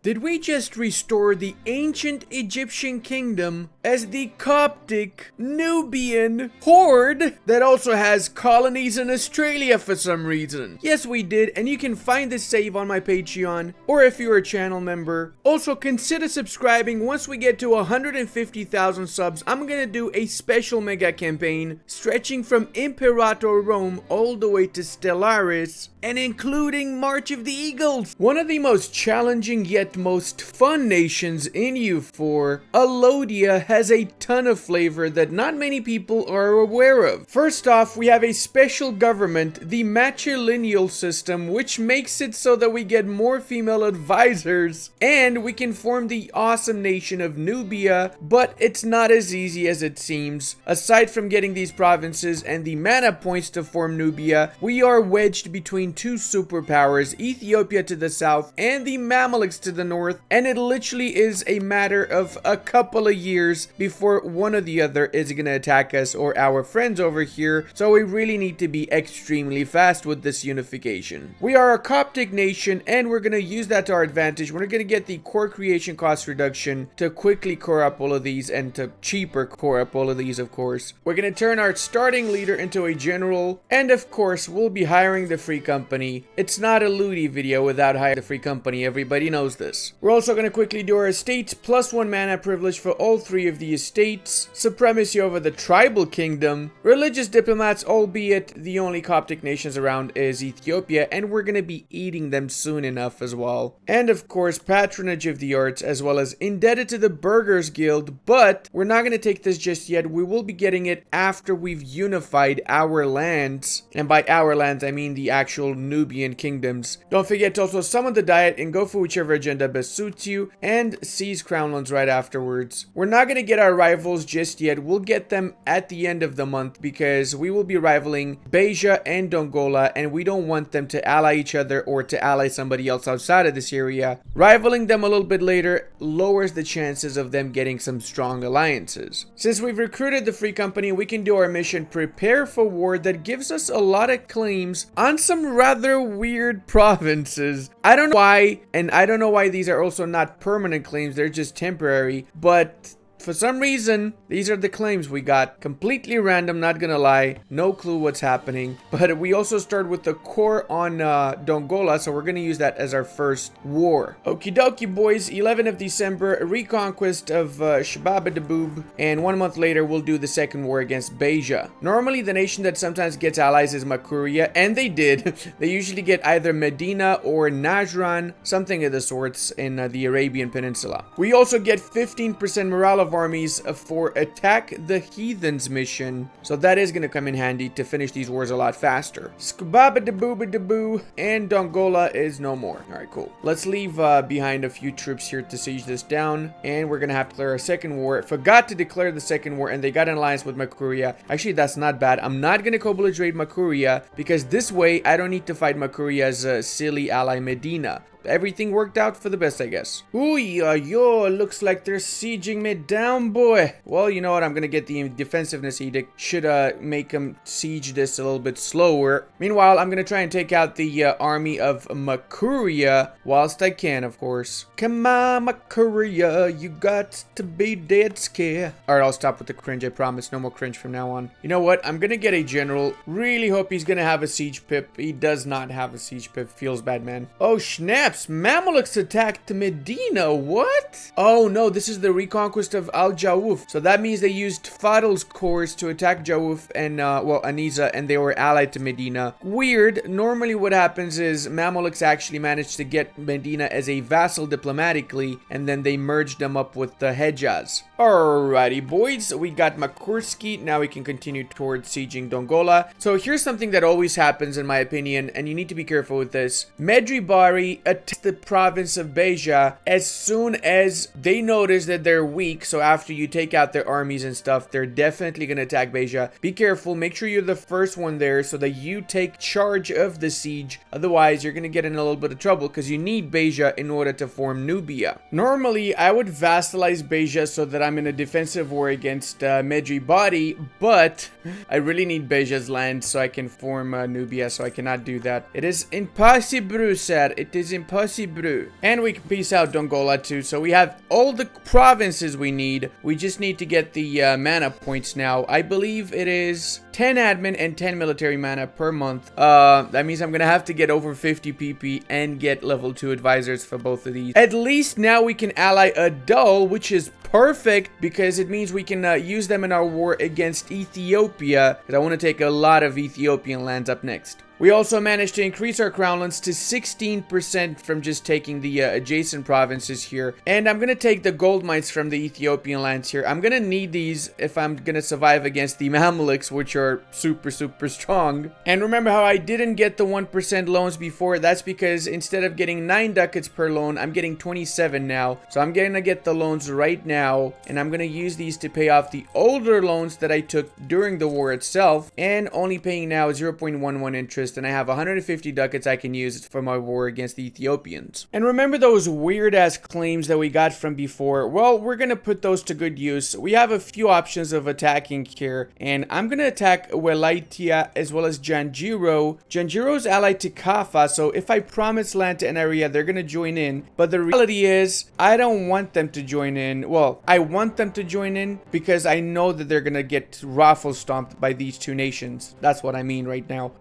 Did we just restore the ancient Egyptian kingdom as the Coptic Nubian horde that also has colonies in Australia for some reason? Yes, we did, and you can find this save on my Patreon, or if you're a channel member. Also, consider subscribing. Once we get to 150,000 subs, I'm gonna do a special mega campaign stretching from Imperator Rome all the way to Stellaris, and including March of the Eagles. One of the most challenging yet most fun nations in EU4, Alodia, has a ton of flavor that not many people are aware of. First off, we have a special government, the matrilineal system, which makes it so that we get more female advisors, and we can form the awesome nation of Nubia, but it's not as easy as it seems. Aside from getting these provinces and the mana points to form Nubia, we are wedged between two superpowers, Ethiopia to the south and the Mamluks to the north, and it literally is a matter of a couple of years before one or the other is gonna attack us or our friends over here, so we really need to be extremely fast with this unification. We are a Coptic nation, and we're gonna use that to our advantage. We're gonna get the core creation cost reduction to quickly core up all of these, and to cheaper core up all of these, of course. We're gonna turn our starting leader into a general, and of course we'll be hiring the free company. It's not a Ludi video without hiring the free company, everybody knows this. We're also going to quickly do our estates, plus 1 mana privilege for all 3 of the estates, supremacy over the tribal kingdom, religious diplomats, albeit the only Coptic nations around is Ethiopia, and we're going to be eating them soon enough as well. And of course, patronage of the arts, as well as indebted to the Burghers Guild, but we're not going to take this just yet. We will be getting it after we've unified our lands, and by our lands I mean the actual Nubian kingdoms. Don't forget to also summon the diet and go for whichever agenda best suits you, and seize crownlands right afterwards. We're not going to get our rivals just yet. We'll get them at the end of the month, because we will be rivaling Beja and Dongola, and we don't want them to ally each other or to ally somebody else outside of this area. Rivaling them a little bit later lowers the chances of them getting some strong alliances. Since we've recruited the free company, we can do our mission Prepare for War, that gives us a lot of claims on some rather weird provinces. I don't know why, and I don't know why these are also not permanent claims, they're just temporary, but for some reason, these are the claims we got. Completely random, not gonna lie. No clue what's happening. But we also start with the core on Dongola, so we're gonna use that as our first war. Okie dokie, boys. 11th of December, reconquest of Shababadaboob, and 1 month later, we'll do the second war against Beja. Normally, the nation that sometimes gets allies is Makuria, and they did. They usually get either Medina or Najran, something of the sorts, in the Arabian Peninsula. We also get 15% morale of armies for Attack the Heathens mission, so that is going to come in handy to finish these wars a lot faster. Skubabadaboo, and Dongola is no more. Alright, cool. Let's leave behind a few troops here to siege this down, and we're going to have to declare a second war. Forgot to declare the second war, and they got an alliance with Makuria. Actually, that's not bad. I'm not going to co-belligerate Makuria, because this way I don't need to fight Makuria's silly ally Medina. Everything worked out for the best, I guess. Ooh, yo, looks like they're sieging me down, boy. Well, you know what? I'm gonna get the defensiveness edict. Should make them siege this a little bit slower. Meanwhile, I'm gonna try and take out the army of Makuria whilst I can, of course. Come on, Makuria, you got to be dead scared. Alright, I'll stop with the cringe, I promise. No more cringe from now on. You know what? I'm gonna get a general. Really hope he's gonna have a siege pip. He does not have a siege pip. Feels bad, man. Oh, snaps. Mamluks attacked Medina. What? Oh no, this is the reconquest of Al Jawuf. So that means they used Fadl's corps to attack Jawuf and well, Aniza, and they were allied to Medina. Weird. Normally what happens is Mamluks actually managed to get Medina as a vassal diplomatically, and then they merged them up with the Hejaz. Alrighty, boys, we got Makurski. Now we can continue towards sieging Dongola. So here's something that always happens, in my opinion, and you need to be careful with this. Medribari attacks the province of Beja as soon as they notice that they're weak. So after you take out their armies and stuff, they're definitely going to attack Beja. Be careful. Make sure you're the first one there so that you take charge of the siege. Otherwise, you're going to get in a little bit of trouble because you need Beja in order to form Nubia. Normally, I would vassalize Beja so that I'm in a defensive war against Medribari, but I really need Beja's land so I can form Nubia, so I cannot do that. It is impossible, sir. It is impossible. possible. And we can peace out Dongola too. So we have all the provinces we need. We just need to get the mana points now. I believe it is 10 admin and 10 military mana per month. That means I'm gonna have to get over 50 PP and get level 2 advisors for both of these. At least now we can ally a Dull, which is perfect because it means we can use them in our war against Ethiopia, because I want to take a lot of Ethiopian lands up next. We also managed to increase our crown lands to 16% from just taking the adjacent provinces here. And I'm going to take the gold mines from the Ethiopian lands here. I'm going to need these if I'm going to survive against the Mamluks, which are super strong. And remember how I didn't get the 1% loans before? That's because instead of getting 9 ducats per loan, I'm getting 27 now. So I'm going to get the loans right now. And I'm going to use these to pay off the older loans that I took during the war itself. And only paying now 0.11 interest. And I have 150 ducats I can use for my war against the Ethiopians. And remember those weird ass claims that we got from before? Well, we're gonna put those to good use. We have a few options of attacking here, and I'm gonna attack Welaitia as well as Janjiro. Janjiro's allied to Kaffa, so if I promise land to an area, they're gonna join in. But the reality is, I don't want them to join in. Well, I want them to join in because I know that they're gonna get raffle stomped by these two nations. That's what I mean right now.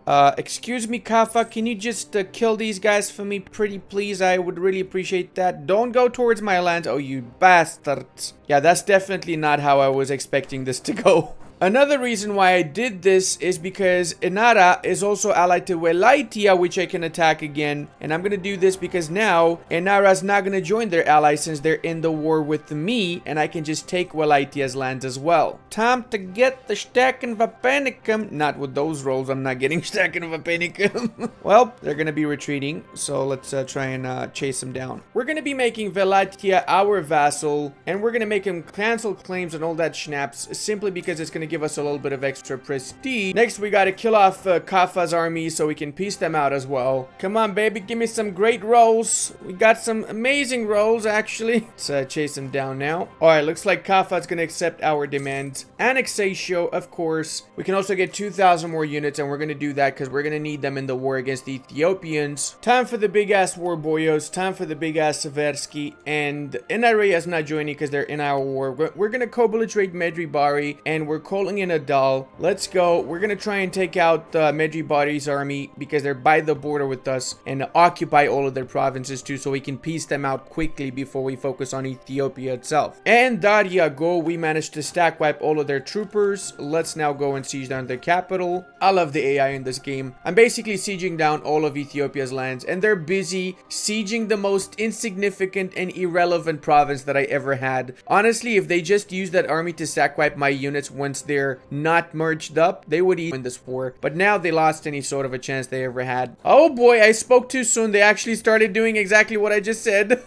Excuse me, Kaffa, can you just kill these guys for me, pretty please? I would really appreciate that. Don't go towards my land. Oh, you bastards. Yeah, that's definitely not how I was expecting this to go. Another reason why I did this is because Inara is also allied to Welaitia, which I can attack again. And I'm going to do this because now Inara's not going to join their ally since they're in the war with me. And I can just take Welaitia's lands as well. Time to get the Stecken Vapenicum. Not with those rolls, I'm not getting Stecken Vapenicum. Well, they're going to be retreating. So let's try and chase them down. We're going to be making Welaitia our vassal. And we're going to make him cancel claims and all that schnaps simply because it's going to give us a little bit of extra prestige. Next, we gotta kill off Kaffa's army so we can piece them out as well. Come on, baby, give me some great rolls. We got some amazing rolls, actually. Let's chase them down now. Alright, looks like Kaffa's gonna accept our demands. Annexatio, of course. We can also get 2,000 more units, and we're gonna do that because we're gonna need them in the war against the Ethiopians. Time for the big-ass war, boyos. Time for the big-ass Seversky. And NRA is not joining because they're in our war. We're gonna co-belligerate Medribari, and we're calling in a Dal. Let's go. We're gonna try and take out Medribari's army because they're by the border with us, and occupy all of their provinces too, so we can piece them out quickly before we focus on Ethiopia itself. And Daria go, we managed to stack wipe all of their troopers. Let's now go and siege down their capital. I love the AI in this game. I'm basically sieging down all of Ethiopia's lands, and they're busy sieging the most insignificant and irrelevant province that I ever had. Honestly, if they just used that army to sack wipe my units once they're not merged up, they would win this war. But now they lost any sort of a chance they ever had. Oh boy, I spoke too soon. They actually started doing exactly what I just said.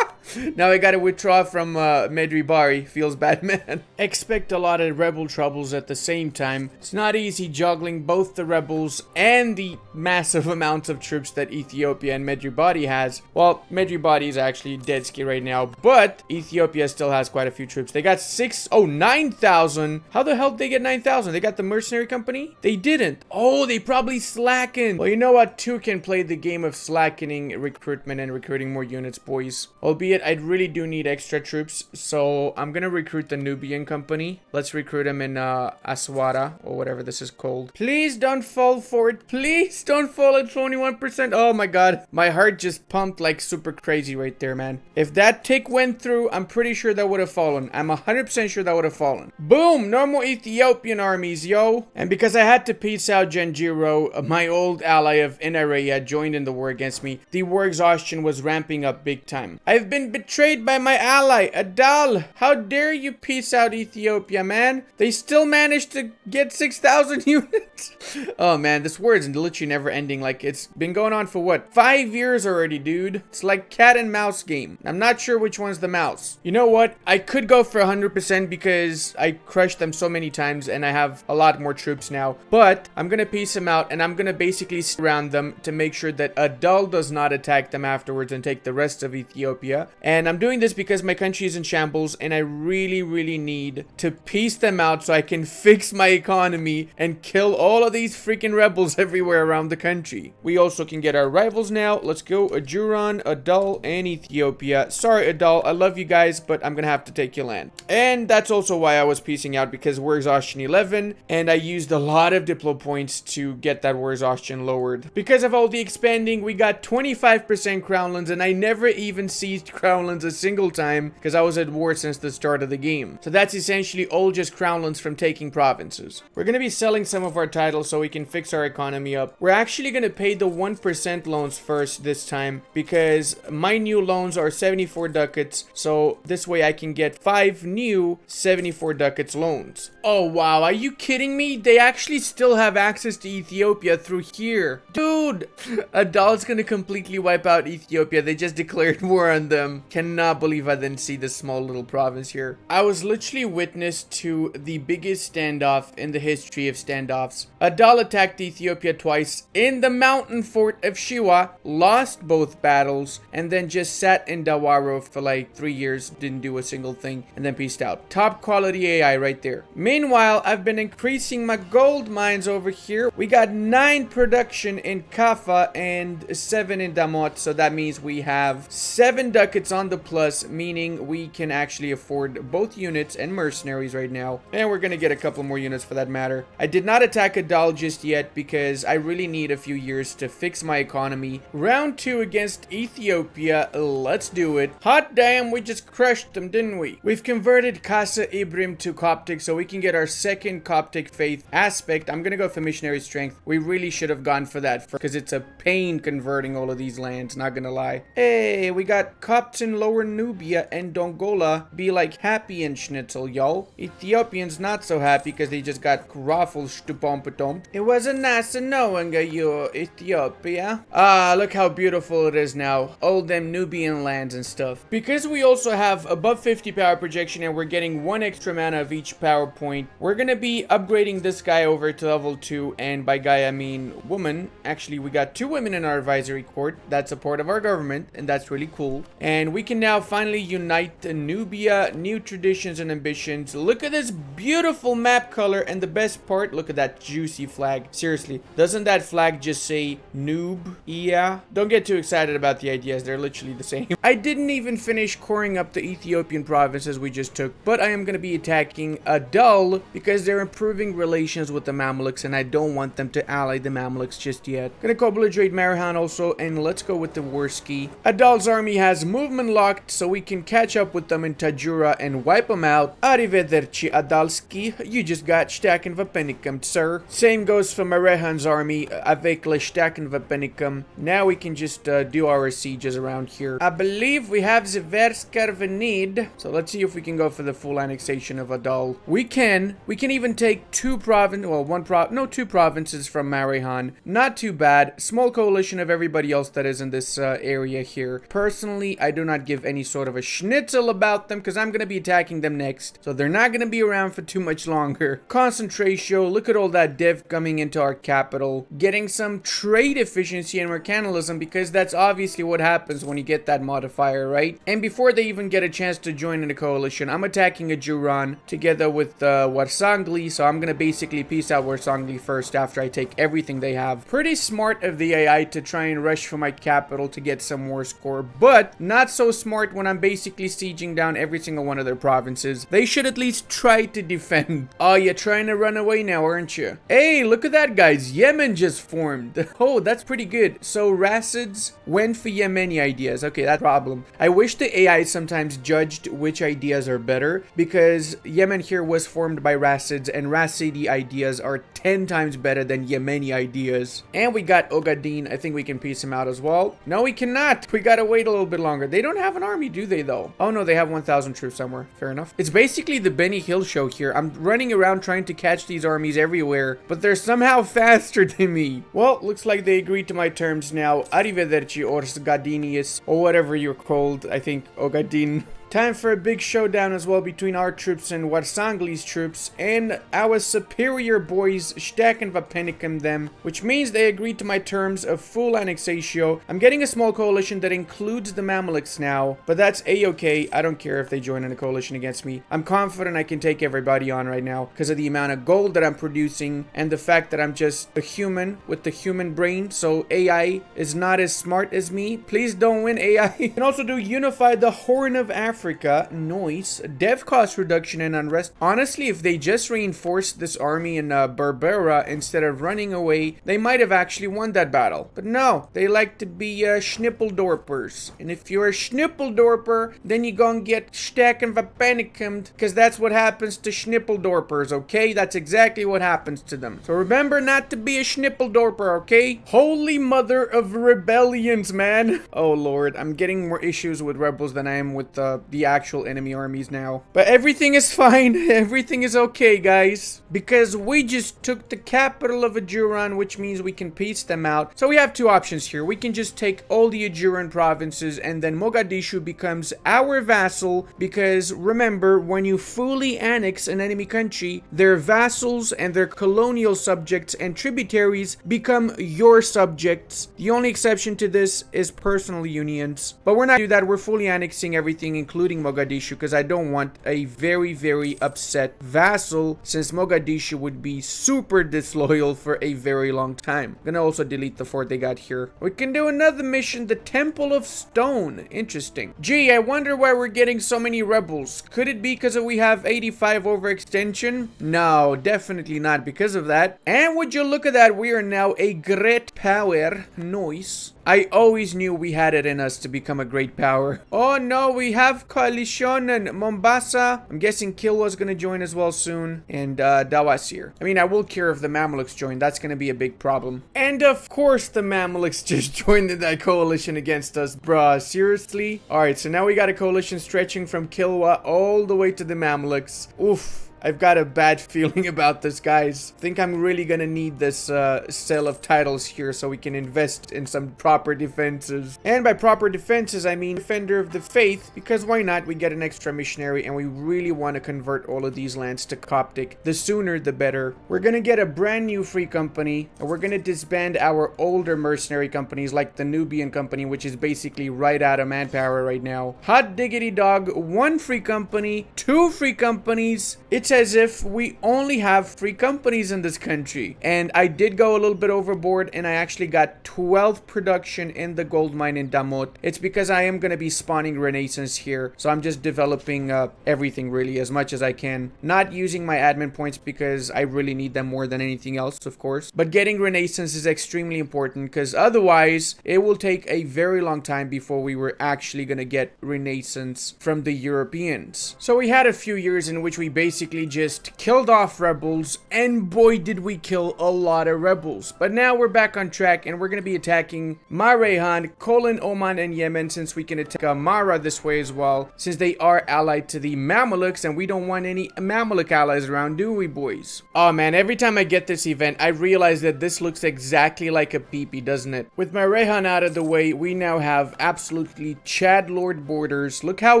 Now I gotta withdraw from Medribari. Feels bad, man. Expect a lot of rebel troubles at the same time. It's not easy juggling both the rebels and the massive amounts of troops that Ethiopia and Medribari has. Well, Medribari is actually dead ski right now, but Ethiopia still has quite a few troops. They got 9,000. How the hell did they get 9,000? They got the mercenary company? They didn't. Oh, they probably slackened. Well, you know what? Two can play the game of slackening recruitment and recruiting more units, boys. Albeit, I really do need extra troops, so I'm gonna recruit the Nubian company. Let's recruit them in Aswara, or whatever this is called. Please don't fall for it. Please don't fall at 21%. Oh my god. My heart just pumped like super crazy right there, man. If that tick went through, I'm pretty sure that would have fallen. I'm 100% sure that would have fallen. Boom! No more Ethiopian armies, yo. And because I had to peace out Janjiro, my old ally of Inaraya joined in the war against me, the war exhaustion was ramping up big time. I've been betrayed by my ally, Adal. How dare you peace out Ethiopia, man? They still managed to get 6,000 units. Oh man, this war is literally never ending. Like, it's been going on for what, 5 years already, dude? It's like cat and mouse game. I'm not sure which one's the mouse. You know what? I could go for 100% because I crushed them so many times and I have a lot more troops now. But I'm gonna piece them out and I'm gonna basically surround them to make sure that Adal does not attack them afterwards and take the rest of Ethiopia. And I'm doing this because my country is in shambles and I really need to piece them out so I can fix my economy and kill all of these freaking rebels everywhere around the country. We also can get our rivals now. Let's go. Ajuran, Adal, and Ethiopia. Sorry, Adal. I love you guys, but I'm gonna have to take your land. And that's also why I was piecing out, because we're exhaustion 11, and I used a lot of diplo points to get that war exhaustion lowered. Because of all the expanding, we got 25% crownlands, and I never even seized crownlands a single time because I was at war since the start of the game. So that's essentially all just crownlands from taking provinces. We're gonna be selling some of our titles so we can fix our economy up. We're actually gonna pay the 1% loans first this time, because my new loans are 74 ducats, so this way I can get 5 new 74 ducats loans. Oh wow, are you kidding me? They actually still have access to Ethiopia through here. Dude, Adal's gonna completely wipe out Ethiopia. They just declared war on them. Cannot believe I didn't see this small little province here. I was literally witness to the biggest standoff in the history of standoffs. Adal attacked Ethiopia twice in the mountain fort of Shiwa, lost both battles, and then just sat in Dawaro for like 3 years, didn't do a single thing, and then peaced out. Top quality AI right there. Meanwhile, I've been increasing my gold mines over here. We got 9 production in Kaffa and 7 in Damot, so that means we have 7 ducats on the plus, meaning we can actually afford both units and mercenaries right now. And we're gonna get a couple more units for that matter. I did not attack Adal just yet because I really need a few years to fix my economy. Round 2 against Ethiopia. Let's do it. Hot damn, we just crushed them, didn't we? We've converted Casa Ibrim to Coptic so we can get our second Coptic faith aspect. I'm gonna go for missionary strength. We really should have gone for that because it's a pain converting all of these lands, not gonna lie. Hey, we got Copts in Lower Nubia and Dongola. Be like happy in Schnitzel, y'all. Ethiopians not so happy because they just got raffles stupompetom. It wasn't nice knowing you, Ethiopia. Ah, look how beautiful it is now. All them Nubian lands and stuff. Because we also have above 50 power projection and we're getting 1 extra mana of each power point, we're gonna be upgrading this guy over to level 2, and by guy I mean woman. Actually, we got 2 women in our advisory court. That's a part of our government, and that's really cool. And we can now finally unite Nubia, new traditions and ambitions. Look at this beautiful map color, and the best part, look at that juicy flag. Seriously, doesn't that flag just say noob? Yeah. Don't get too excited about the ideas, they're literally the same. I didn't even finish coring up the Ethiopian provinces we just took, but I am going to be attacking Adal because they're improving relations with the Mamluks, and I don't want them to ally the Mamluks just yet. Gonna co-belligerate Marahan also, and let's go with the Worski. Adal's army has movement locked, so we can catch up with them in Tajura and wipe them out. Arrivederci, Adalski. You just got Stacken Vapenicum, sir. Same goes for Marahan's army, avec le Stacken Vapenicum. Now we can just do our sieges around here. I believe we have the Verskar we need, so let's see if we can go for the full annexation of Adal. We can even take 2 provinces from Marahan. Not too bad. Small coalition of everybody else that is in this area here. Personally, I do not give any sort of a schnitzel about them because I'm going to be attacking them next. So they're not going to be around for too much longer. Concentratio, look at all that dev coming into our capital. Getting some trade efficiency and mercantilism because that's obviously what happens when you get that modifier, right? And before they even get a chance to join in the coalition, I'm attacking Ajuran together with Warsangli. So I'm going to basically peace out Warsangli first after I take everything they have. Pretty smart of the AI to try and rush for my capital to get some war score, but not so smart when I'm basically sieging down every single one of their provinces. They should at least try to defend. Oh, you're trying to run away now, aren't you? Hey, look at that, guys. Yemen just formed. Oh, that's pretty good. So Rassids went for Yemeni ideas. Okay, that's a problem. I wish the AI sometimes judged which ideas are better, because Yemen here was formed by Rassids, and Rassidi ideas are 10 times better than Yemeni ideas. And we got Ogaden. I think we can piece him out as well. No, we cannot. We gotta wait a little bit longer. They don't have an army, do they, though? Oh, no, they have 1,000 troops somewhere. Fair enough. It's basically the Benny Hill show here. I'm running around trying to catch these armies everywhere, but they're somehow faster than me. Well, looks like they agreed to my terms now. Arrivederci, Ors Gadinius, or whatever you're called. I think Ogaden. Time for a big showdown as well between our troops and Warsangli's troops, and our superior boys Shtek and Vapenicum them, which means they agreed to my terms of full annexatio. I'm getting a small coalition that includes the Mamluks now, but that's a-okay. I don't care if they join in a coalition against me. I'm confident I can take everybody on right now because of the amount of gold that I'm producing and the fact that I'm just a human with the human brain, so AI is not as smart as me. Please don't win, AI. You can also do Unify the Horn of Africa. Noise. Dev cost reduction and unrest. Honestly, if they just reinforced this army in Berbera instead of running away, they might have actually won that battle. But no, they like to be Schnippeldorpers. And if you're a Schnippeldorper, then you gonna get Shtek and Vapenicum, because that's what happens to Schnippeldorpers, okay? That's exactly what happens to them. So remember not to be a Schnippeldorper, okay? Holy mother of rebellions, man. Oh lord, I'm getting more issues with rebels than I am with the actual enemy armies now. But everything is fine. Everything is okay, guys, because we just took the capital of Ajuran, which means we can peace them out. So we have two options here. We can just take all the Ajuran provinces and then Mogadishu becomes our vassal, because remember, when you fully annex an enemy country, their vassals and their colonial subjects and tributaries become your subjects. The only exception to this is personal unions, but we're not doing that. We're fully annexing everything, including Mogadishu, because I don't want a very, very upset vassal, since Mogadishu would be super disloyal for a very long time. I'm gonna also delete the fort they got here. We can do another mission, the Temple of Stone. Interesting. Gee, I wonder why we're getting so many rebels. Could it be because we have 85 overextension? No, definitely not because of that. And would you look at that, we are now a great power. Nice. I always knew we had it in us to become a great power. Oh no, we have Coalition and Mombasa. I'm guessing Kilwa's gonna join as well soon. And Dawasir. I mean, I will care if the Mamluks join. That's gonna be a big problem. And of course the Mamluks just joined in that coalition against us. Bruh, seriously? Alright, so now we got a coalition stretching from Kilwa all the way to the Mamluks. Oof. I've got a bad feeling about this, guys. I think I'm really gonna need this sale of titles here so we can invest in some proper defenses. And by proper defenses, I mean defender of the faith, because why not? We get an extra missionary and we really want to convert all of these lands to Coptic. The sooner, the better. We're gonna get a brand new free company, and we're gonna disband our older mercenary companies like the Nubian company, which is basically right out of manpower right now. Hot diggity dog, one free company, two free companies. It's as if we only have free companies in this country. And I did go a little bit overboard, and I actually got 12 production in the gold mine in Damot. It's because I am going to be spawning Renaissance here, so I'm just developing everything really as much as I can. Not using my admin points because I really need them more than anything else, of course. But getting Renaissance is extremely important, because otherwise it will take a very long time before we were actually going to get Renaissance from the Europeans. So we had a few years in which we basically just killed off rebels, and boy did we kill a lot of rebels. But now we're back on track, and we're going to be attacking Mare, Colon, Oman, and Yemen, since we can attack Mara this way as well, since they are allied to the Mamluks, and we don't want any Mamluk allies around, do we, boys? Oh man, every time I get this event, I realize that this looks exactly like a peepee, doesn't it? With Marehan out of the way, we now have absolutely Chad Lord borders. Look how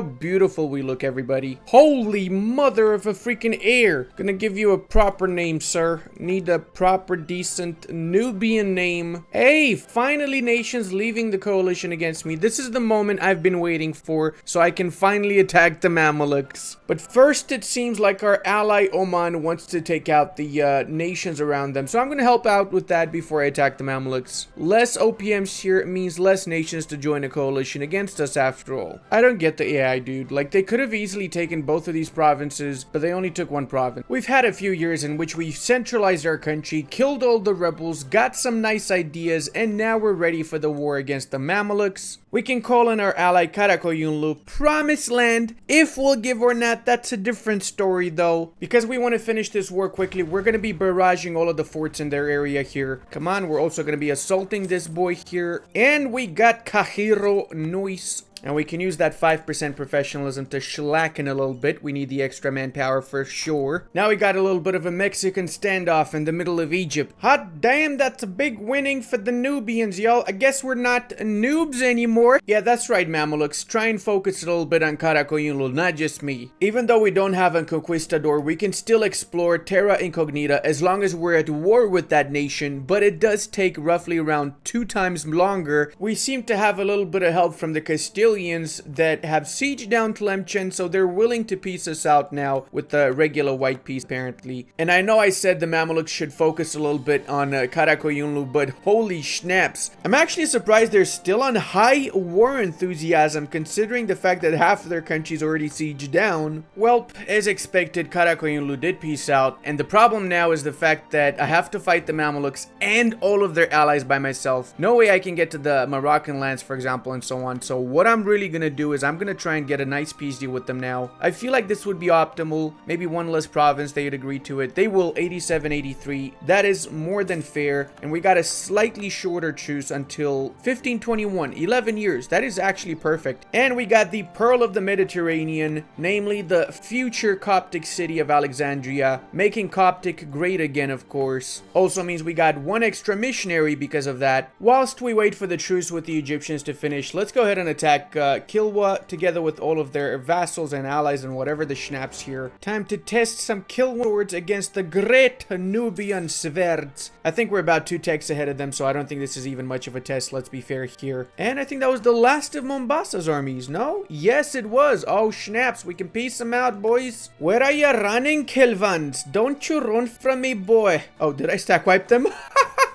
beautiful we look, everybody. Holy mother of a freaking air. Gonna give you a proper name, sir. Need a proper, decent Nubian name. Hey, finally nations leaving the coalition against me. This is the moment I've been waiting for, so I can finally attack the Mamluks. But first, it seems like our ally Oman wants to take out the nations around them, so I'm gonna help out with that before I attack the Mamluks. Less OPMs here means less nations to join a coalition against us after all. I don't get the AI, dude. Like, they could have easily taken both of these provinces, but they only took one province. We've had a few years in which we've centralized our country, killed all the rebels, got some nice ideas, and now we're ready for the war against the Mamluks. We can call in our ally Karakoyunlu Promised Land. If we'll give or not, that's a different story though. Because we want to finish this war quickly, we're going to be barraging all of the forts in their area here. Come on, we're also going to be assaulting this boy here. And we got Kahiro Noise. And we can use that 5% professionalism to shellacken a little bit. We need the extra manpower for sure. Now we got a little bit of a Mexican standoff in the middle of Egypt. Hot damn, that's a big winning for the Nubians, y'all. I guess we're not noobs anymore. Yeah, that's right, Mamelukes. Try and focus a little bit on Karakoyunlu, not just me. Even though we don't have a conquistador, we can still explore Terra Incognita as long as we're at war with that nation, but it does take roughly around 2 times longer. We seem to have a little bit of help from the Castilians that have sieged down Tlemcen, so they're willing to peace us out now with the regular white peace, apparently. And I know I said the Mamelukes should focus a little bit on Karakoyunlu, but holy schnaps. I'm actually surprised they're still on high war enthusiasm, considering the fact that half of their country's already sieged down. Well, as expected, Karakoyunlu did peace out, and the problem now is the fact that I have to fight the Mamelukes and all of their allies by myself. No way I can get to the Moroccan lands, for example, and so on. So what I'm really gonna do is I'm gonna try and get a nice peace deal with them now. I feel like this would be optimal. Maybe one less province, they would agree to it. They will 87-83. That is more than fair. And we got a slightly shorter truce until 1521, 11 years. That is actually perfect. And we got the Pearl of the Mediterranean, namely the future Coptic city of Alexandria, making Coptic great again, of course. Also means we got 1 extra missionary because of that. Whilst we wait for the truce with the Egyptians to finish, let's go ahead and attack Kilwa together with all of their vassals and allies and whatever the schnaps here. Time to test some kill swords against the great Nubian swords. I think we're about 2 techs ahead of them, so I don't think this is even much of a test, let's be fair here. And I think that was the last of Mombasa's armies, no? Yes, it was. Oh, schnaps, we can piece them out, boys. Where are you running, Kilvans? Don't you run from me, boy. Oh, did I stack wipe them?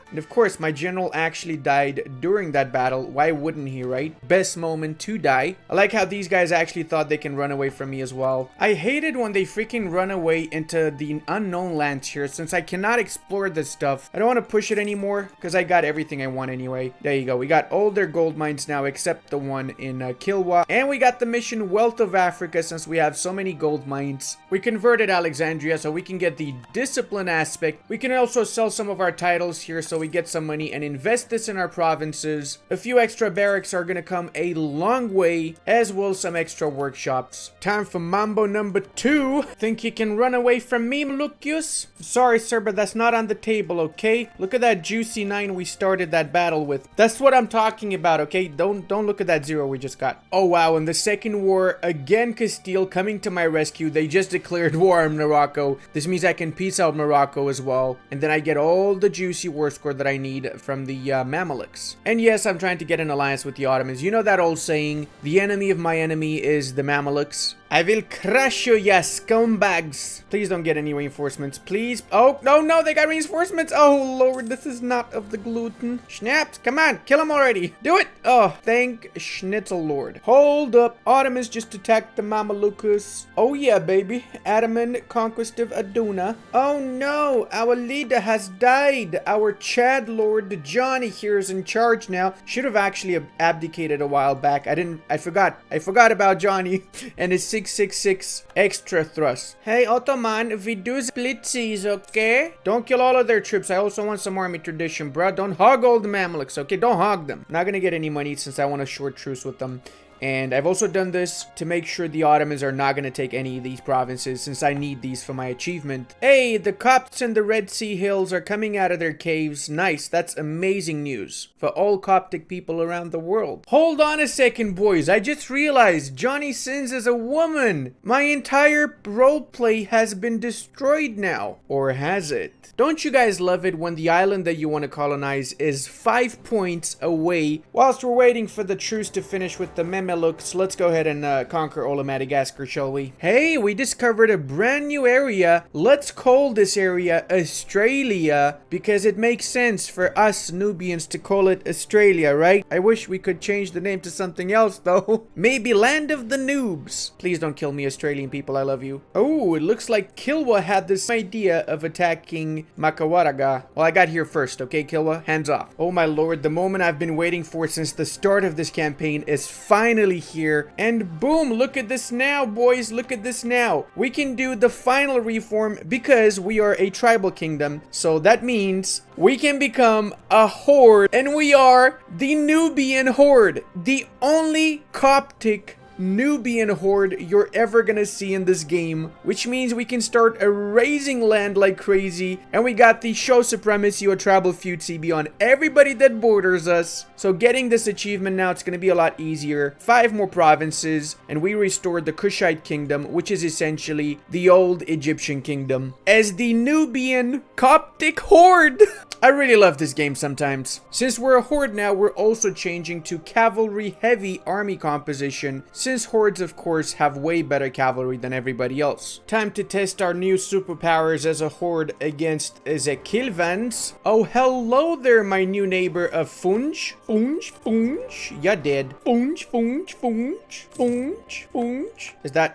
And of course, my general actually died during that battle. Why wouldn't he, right? Best moment to die. I like how these guys actually thought they can run away from me as well. I hated when they freaking run away into the unknown lands here, since I cannot explore this stuff. I don't want to push it anymore because I got everything I want anyway. There you go. We got all their gold mines now except the one in Kilwa. And we got the mission Wealth of Africa since we have so many gold mines. We converted Alexandria so we can get the discipline aspect. We can also sell some of our titles here so we get some money and invest this in our provinces. A few extra barracks are gonna come a long way, as will some extra workshops. Time for Mambo number 2. Think you can run away from me, Lucius? Sorry, sir, but that's not on the table, okay? Look at that juicy 9 we started that battle with. That's what I'm talking about, okay? Don't look at that 0 we just got. Oh, wow, in the second war, again, Castile coming to my rescue. They just declared war on Morocco. This means I can peace out Morocco as well. And then I get all the juicy war score that I need from the Mamelukes. And yes, I'm trying to get an alliance with the Ottomans. You know that old saying, the enemy of my enemy is the Mamelukes? I will crush you, ya scumbags. Please don't get any reinforcements, please. Oh, no, they got reinforcements. Oh, Lord, this is not of the gluten. Schnaps, come on, kill him already. Do it. Oh, thank Schnitzel Lord. Hold up. Ottomans just attacked the Mamelukes. Oh, yeah, baby. Ottoman conquest of Aduna. Oh, no, our leader has died. Our Chad Lord Johnny here is in charge now. Should have actually abdicated a while back. I forgot about Johnny and his 666 extra thrust. Hey, Ottoman, we do splitsies, okay? Don't kill all of their troops. I also want some army tradition, bruh. Don't hog all the Mamelukes, okay? Don't hog them. Not gonna get any money since I want a short truce with them. And I've also done this to make sure the Ottomans are not going to take any of these provinces since I need these for my achievement. Hey, the Copts in the Red Sea Hills are coming out of their caves. Nice, that's amazing news for all Coptic people around the world. Hold on a second, boys. I just realized Johnny Sins is a woman. My entire roleplay has been destroyed now. Or has it? Don't you guys love it when the island that you want to colonize is 5 points away? Whilst we're waiting for the truce to finish with the Mamelukes, let's go ahead and conquer all of Madagascar, shall we? Hey, we discovered a brand new area. Let's call this area Australia because it makes sense for us Nubians to call it Australia, right? I wish we could change the name to something else though. Maybe Land of the Noobs. Please don't kill me, Australian people. I love you. Oh, it looks like Kilwa had this idea of attacking Makawaraga. Well, I got here first, okay, Kilwa? Hands off. Oh my lord, the moment I've been waiting for since the start of this campaign is finally finally here. And boom, look at this now, boys. Look at this now. We can do the final reform because we are a tribal kingdom. So that means we can become a horde. And we are the Nubian horde. The only Coptic Nubian horde you're ever gonna see in this game, which means we can start erasing land like crazy, and we got the show supremacy or tribal feud CB on everybody that borders us. So getting this achievement now, it's gonna be a lot easier. 5 more provinces, and we restored the Kushite Kingdom, which is essentially the old Egyptian kingdom, as the Nubian Coptic horde. I really love this game sometimes. Since we're a horde now, we're also changing to cavalry heavy army composition, since hordes of course have way better cavalry than everybody else. Time to test our new superpowers as a horde against Zekilvans. Oh, hello there, my new neighbor of Funj. Funj, you're dead. Funj.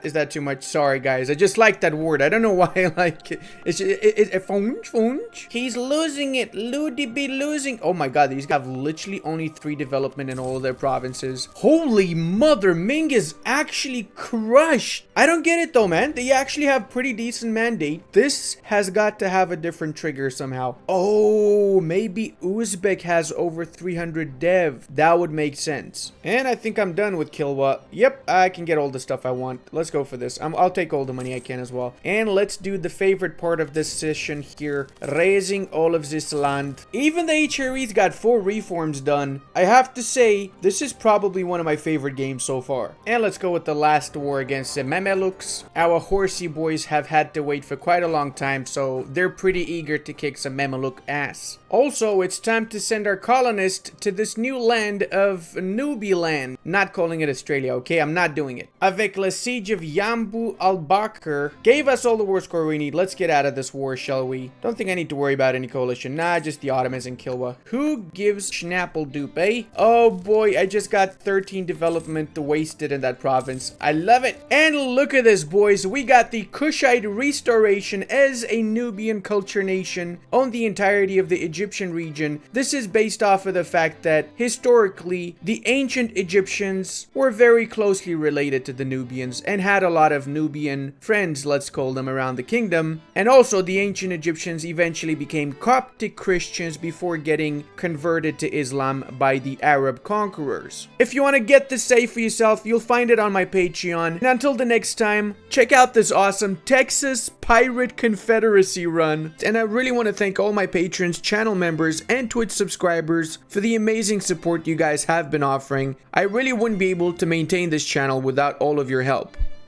Is that too much? Sorry guys, I just like that word. I don't know why I like it. It's Funj. He's losing it. Ludi be losing. Oh my god, these have literally only 3 development in all of their provinces. Holy mother, Ming is actually crushed. I don't get it though, man. They actually have pretty decent mandate. This has got to have a different trigger somehow. Oh, maybe Uzbek has over 300 dev. That would make sense. And I think I'm done with Kilwa. Yep, I can get all the stuff I want. Let's go for this. I'll take all the money I can as well. And let's do the favorite part of this session here, raising all of this land. Even the HRE's got 4 reforms done. I have to say, this is probably one of my favorite games so far. And let's go with the last war against the Mamelukes. Our horsey boys have had to wait for quite a long time, so they're pretty eager to kick some Mameluke ass. Also, it's time to send our colonist to this new land of Nubiland. Not calling it Australia, okay? I'm not doing it. Avec le siege of Yambu al-Bakr gave us all the war score we need. Let's get out of this war, shall we? Don't think I need to worry about any coalition. Nah, just the Ottomans and Kilwa. Who gives Schnappeldupe, eh? Oh boy, I just got 13 development wasted in that province. I love it. And look at this, boys. We got the Kushite restoration as a Nubian culture nation on the entirety of the Egyptian region. This is based off of the fact that historically, the ancient Egyptians were very closely related to the Nubians and had a lot of Nubian friends, let's call them, around the kingdom. And also, the ancient Egyptians eventually became Coptic Christians before getting converted to Islam by the Arab conquerors. If you want to get this safe for yourself, you'll find it on my Patreon. And until the next time, check out this awesome Texas Pirate Confederacy run. And I really want to thank all my patrons, channel members, and Twitch subscribers for the amazing support you guys have been offering. I really wouldn't be able to maintain this channel without all of your help.